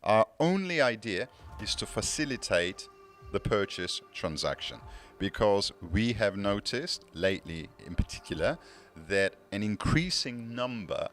Our only idea is to facilitate the purchase transaction, because we have noticed lately in particular that an increasing number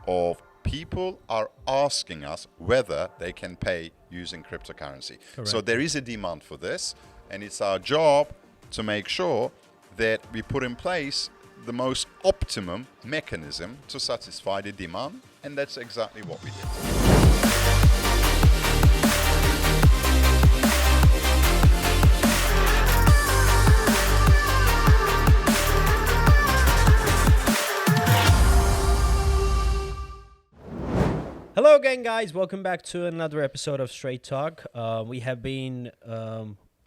of people are asking us whether they can pay using cryptocurrency. Correct. So there is a demand for this, and it's our job to make sure that we put in place the most optimum mechanism to satisfy the demand, and that's exactly what we did. Hello again, guys. Welcome back to another episode of Straight Talk. We have been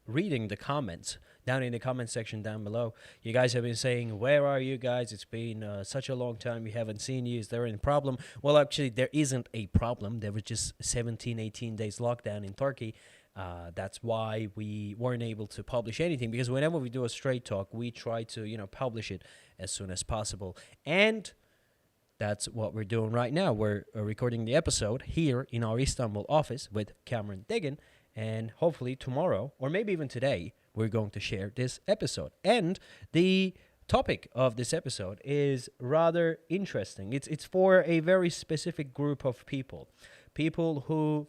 reading the comments down in the comment section down below. You guys have been saying, where are you guys? It's been such a long time. We haven't seen you. Is there any problem? Well, actually, there isn't a problem. There was just 17, 18 days lockdown in Turkey. That's why we weren't able to publish anything, because whenever we do a Straight Talk, we try to, publish it as soon as possible. And that's what we're doing right now. We're recording the episode here in our Istanbul office with Cameron Degan, and hopefully tomorrow, or maybe even today, we're going to share this episode. And the topic of this episode is rather interesting. It's for a very specific group of people who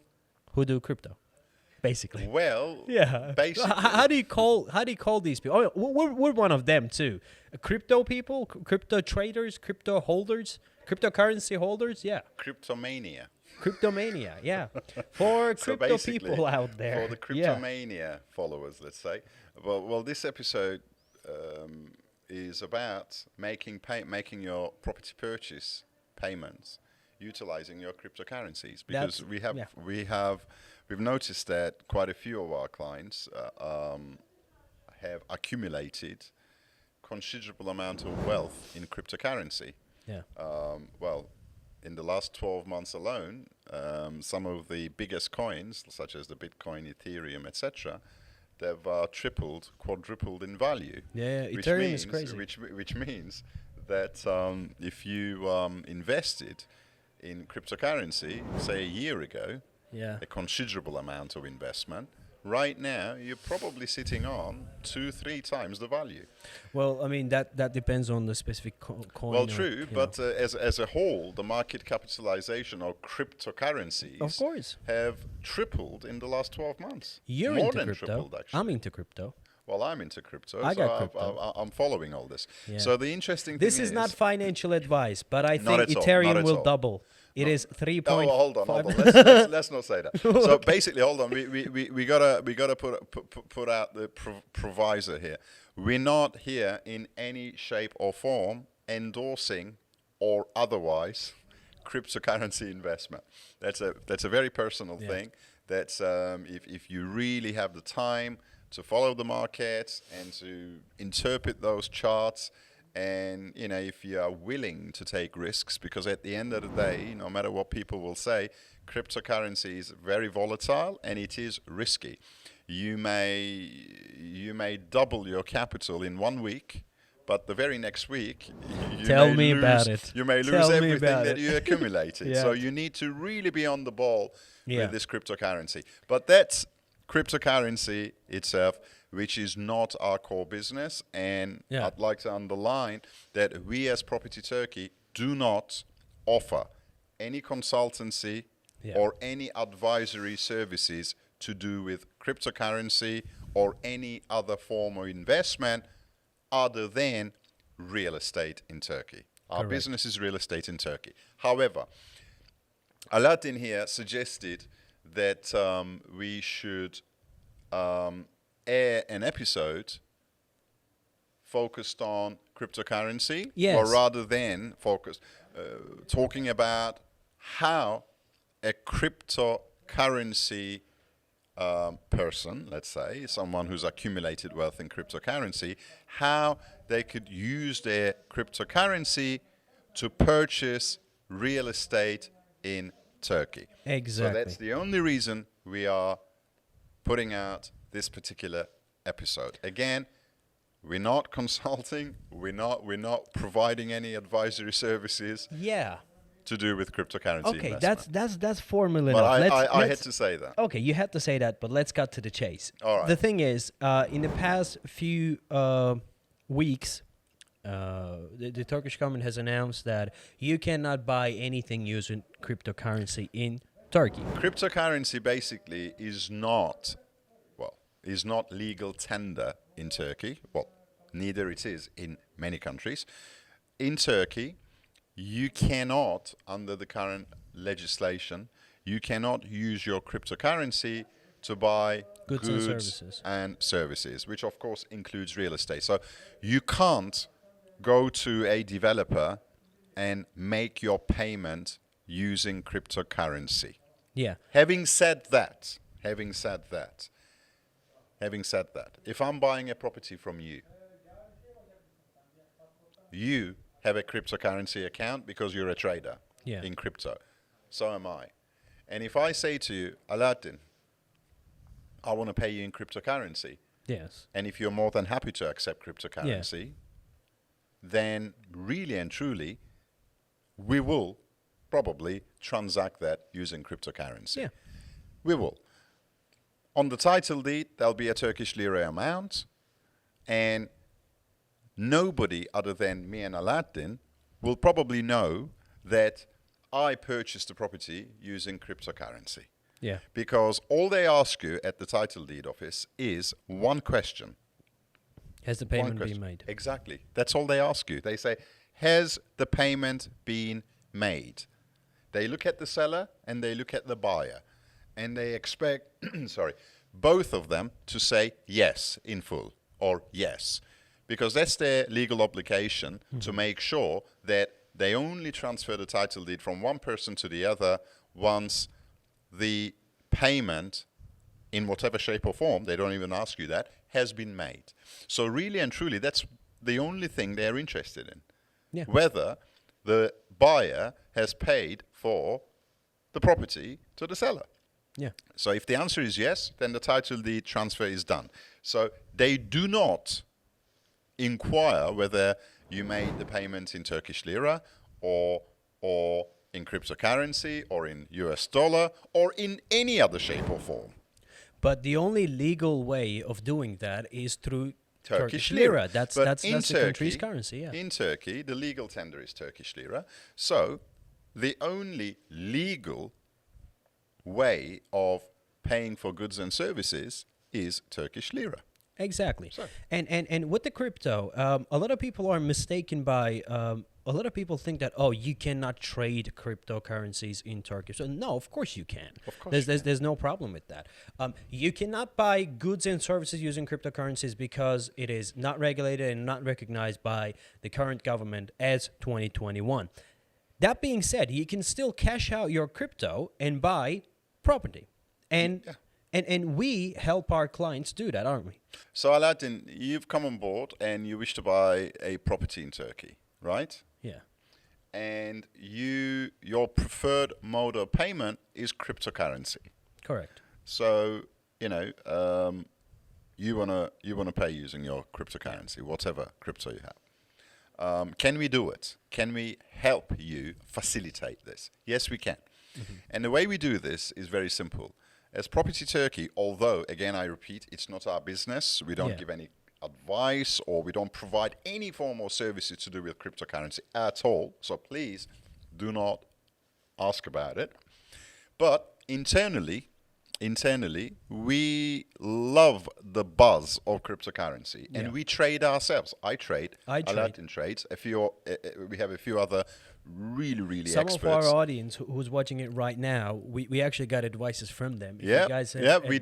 do crypto, basically. Well, Yeah. basically, How do you call these people? Oh, we're one of them too. Crypto people, crypto traders, crypto holders, cryptocurrency holders. Yeah. cryptomania. Cryptomania. Yeah. For So crypto basically, people out there. for the Yeah. cryptomania followers, let's say. Well, this episode is about making your property purchase payments utilizing your cryptocurrencies, because we've noticed that quite a few of our clients have accumulated considerable amount of wealth in cryptocurrency. Yeah. Well, in the last 12 months alone, some of the biggest coins, such as the Bitcoin, Ethereum, etc., they've tripled, quadrupled in value. Yeah. Which Ethereum means, is crazy. Which means that if you invested in cryptocurrency, say a year ago, Yeah. a considerable amount of investment, right now you're probably sitting on 2-3 times the value. Well, I mean that depends on the specific coin. Well, or, true, but as a whole, the market capitalization of cryptocurrencies of course, have tripled in the last 12 months. you're More into than crypto. tripled, actually. I'm into crypto. Well, I'm into crypto, I so got crypto. I'm following all this. Yeah. So the interesting This thing is not financial advice, but I think at all, not Ethereum at will all. double. It is 3.5. Oh, hold on. Let's not say that. So basically, hold on. We gotta put out the provisor here. We're not here in any shape or form endorsing or otherwise cryptocurrency investment. That's a very personal thing. That's if you really have the time to follow the markets and to interpret those charts. And, if you are willing to take risks, because at the end of the day, no matter what people will say, cryptocurrency is very volatile and it is risky. You may double your capital in 1 week, but the very next week, Tell me about it. You may lose Tell me everything about that it. you accumulated. Yeah. So you need to really be on the ball Yeah. with this cryptocurrency. But that's cryptocurrency itself, which is not our core business. And Yeah. I'd like to underline that we as Property Turkey do not offer any consultancy or any advisory services to do with cryptocurrency or any other form of investment other than real estate in Turkey. Our Correct. business is real estate in Turkey. However, Aladdin here suggested that we should air an episode focused on cryptocurrency, Yes. or rather than talking about how a cryptocurrency person, let's say, someone who's accumulated wealth in cryptocurrency, how they could use their cryptocurrency to purchase real estate in Turkey. Exactly. So that's the only reason we are putting out this particular episode. Again, we're not consulting, we're not providing any advisory services. Yeah. to do with cryptocurrency Okay, investment. that's formal But enough. I had to say that. Okay, you had to say that, but let's cut to the chase. All right. The thing is, in the past few weeks, the Turkish government has announced that you cannot buy anything using cryptocurrency in Turkey. Cryptocurrency basically is not legal tender in Turkey. Well, neither it is in many countries. In Turkey, you cannot, under the current legislation, you cannot use your cryptocurrency to buy Goods and services. and services, which of course includes real estate. So you can't go to a developer and make your payment using cryptocurrency. Yeah. Having said that, if I'm buying a property from you, you have a cryptocurrency account because you're a trader in crypto. So am I. And if I say to you, Aladdin, I want to pay you in cryptocurrency, Yes. and if you're more than happy to accept cryptocurrency, then really and truly, we will probably transact that using cryptocurrency. Yeah. We will. On the title deed, there'll be a Turkish Lira amount, and nobody other than me and Aladdin will probably know that I purchased the property using cryptocurrency. Yeah. Because all they ask you at the title deed office is one question. Has the One payment been question. made? Exactly. That's all they ask you. They say, has the payment been made? They look at the seller and they look at the buyer. And they expect, both of them to say yes in full or yes. Because that's their legal obligation to make sure that they only transfer the title deed from one person to the other once the payment, in whatever shape or form, they don't even ask you that, has been made. So really and truly, that's the only thing they're interested in. Yeah. Whether the buyer has paid for the property to the seller. Yeah. So if the answer is yes, then the title deed transfer is done. So they do not inquire whether you made the payment in Turkish lira or in cryptocurrency or in US dollar or in any other shape or form. But the only legal way of doing that is through Turkish lira. lira. That's the country's currency. Yeah. In Turkey, the legal tender is Turkish lira. So the only legal way of paying for goods and services is Turkish lira. Exactly. So- And with the crypto, a lot of people are mistaken by. A lot of people think that you cannot trade cryptocurrencies in Turkey. So no, of course you can. Of course There's no problem with that. You cannot buy goods and services using cryptocurrencies because it is not regulated and not recognized by the current government as 2021. That being said, you can still cash out your crypto and buy property. And we help our clients do that, aren't we? So Aladdin, you've come on board and you wish to buy a property in Turkey, right? Yeah. And your preferred mode of payment is cryptocurrency. Correct. So, you wanna pay using your cryptocurrency, whatever crypto you have. Can we do it? Can we help you facilitate this? Yes, we can. Mm-hmm. And the way we do this is very simple. As Property Turkey, although, again, I repeat, it's not our business, we don't give any advice or we don't provide any form of services to do with cryptocurrency at all. So please do not ask about it. But internally, we love the buzz of cryptocurrency and we trade ourselves. I trade. Aladdin trades. We have a few other really Some experts. of our audience who's watching it right now, we actually got advices from them. If you guys have we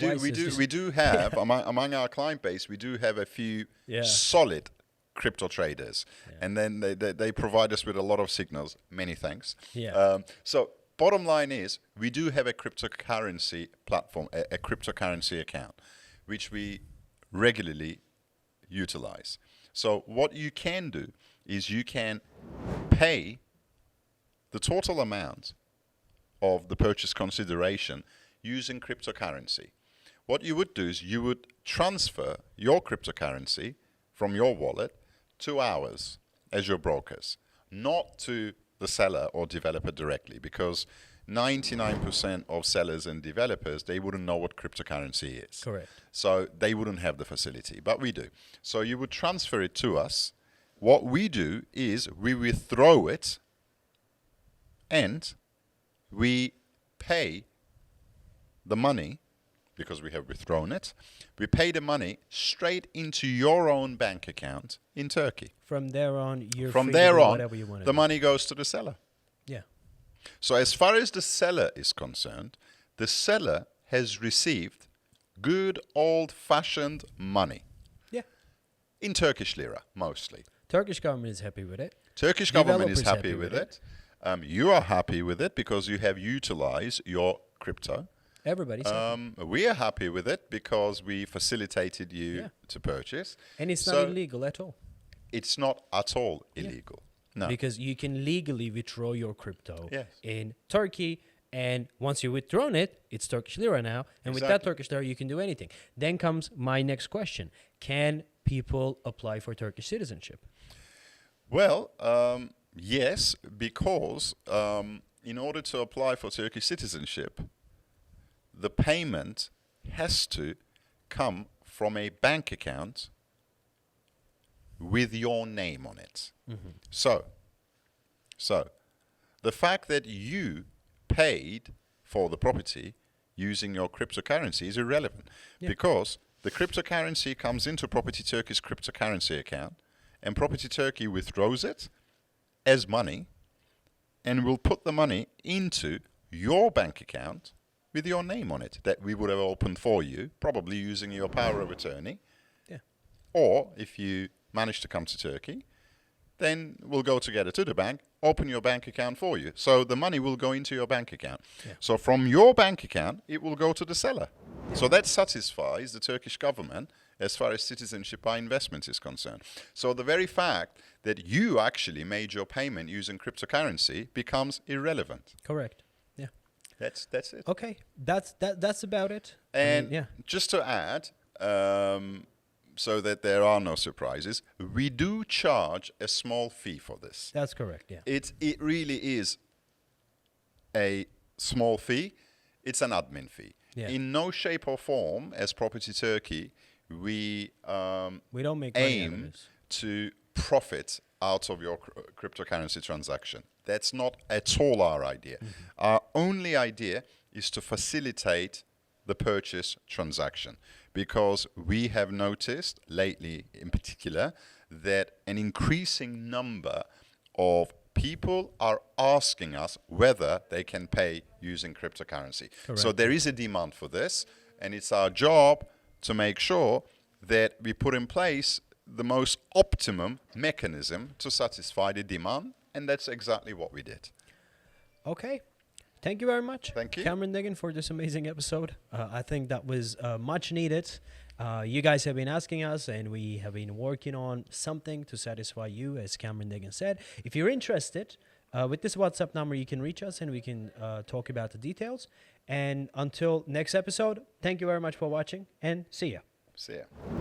do have among our client base, we do have a few solid crypto traders, and then they provide us with a lot of signals. Many thanks. So bottom line is, we do have a cryptocurrency platform, a cryptocurrency account, which we regularly utilize. So what you can do is you can pay the total amount of the purchase consideration using cryptocurrency. What you would do is you would transfer your cryptocurrency from your wallet to ours as your brokers, not to the seller or developer directly, because 99% of sellers and developers, they wouldn't know what cryptocurrency is. Correct. So they wouldn't have the facility, but we do. So you would transfer it to us. What we do is we withdraw it and we pay the money, because we have withdrawn it, we pay the money straight into your own bank account in Turkey. From there on, you're From free to there do on, whatever you want to the do. money goes to the seller. Yeah. So as far as the seller is concerned, the seller has received good old-fashioned money. Yeah. In Turkish lira, mostly. Turkish government is happy with it. Turkish government is Developers happy with it. You are happy with it because you have utilized your crypto. Everybody's happy. We are happy with it because we facilitated you Yeah. to purchase. And it's not So illegal at all. it's not at all illegal. No. Because you can legally withdraw your crypto Yes. in Turkey. And once you've withdrawn it, it's Turkish lira now. And with that Exactly. Turkish lira, you can do anything. Then comes my next question. Can people apply for Turkish citizenship? Well, yes, because in order to apply for Turkish citizenship, the payment has to come from a bank account with your name on it. So the fact that you paid for the property using your cryptocurrency is irrelevant, because the cryptocurrency comes into Property Turkey's cryptocurrency account, and Property Turkey withdraws it as money and will put the money into your bank account with your name on it that we would have opened for you, probably using your power of attorney. Yeah. Or if you manage to come to Turkey, then we'll go together to the bank, open your bank account for you. So the money will go into your bank account. Yeah. So from your bank account, it will go to the seller. So that satisfies the Turkish government as far as citizenship by investment is concerned. So the very fact that you actually made your payment using cryptocurrency becomes irrelevant. Correct. Yeah. That's it. Okay. That's about it. And yeah. just to add, so that there are no surprises, we do charge a small fee for this. That's correct. Yeah. It really is a small fee. It's an admin fee. Yeah. In no shape or form, as Property Turkey, we We don't make money out of aim this. to profit out of your cryptocurrency transaction. That's not at all our idea. Our only idea is to facilitate the purchase transaction, because we have noticed lately in particular that an increasing number of people are asking us whether they can pay using cryptocurrency. Correct. So there is a demand for this, and it's our job to make sure that we put in place the most optimum mechanism to satisfy the demand, and that's exactly what we did. Okay. Thank you very much. Thank you. Cameron Diggin, for this amazing episode. I think that was much needed. You guys have been asking us, and we have been working on something to satisfy you, as Cameron Diggin said. If you're interested, with this WhatsApp number, you can reach us and we can talk about the details. And until next episode, thank you very much for watching, and see ya. See ya.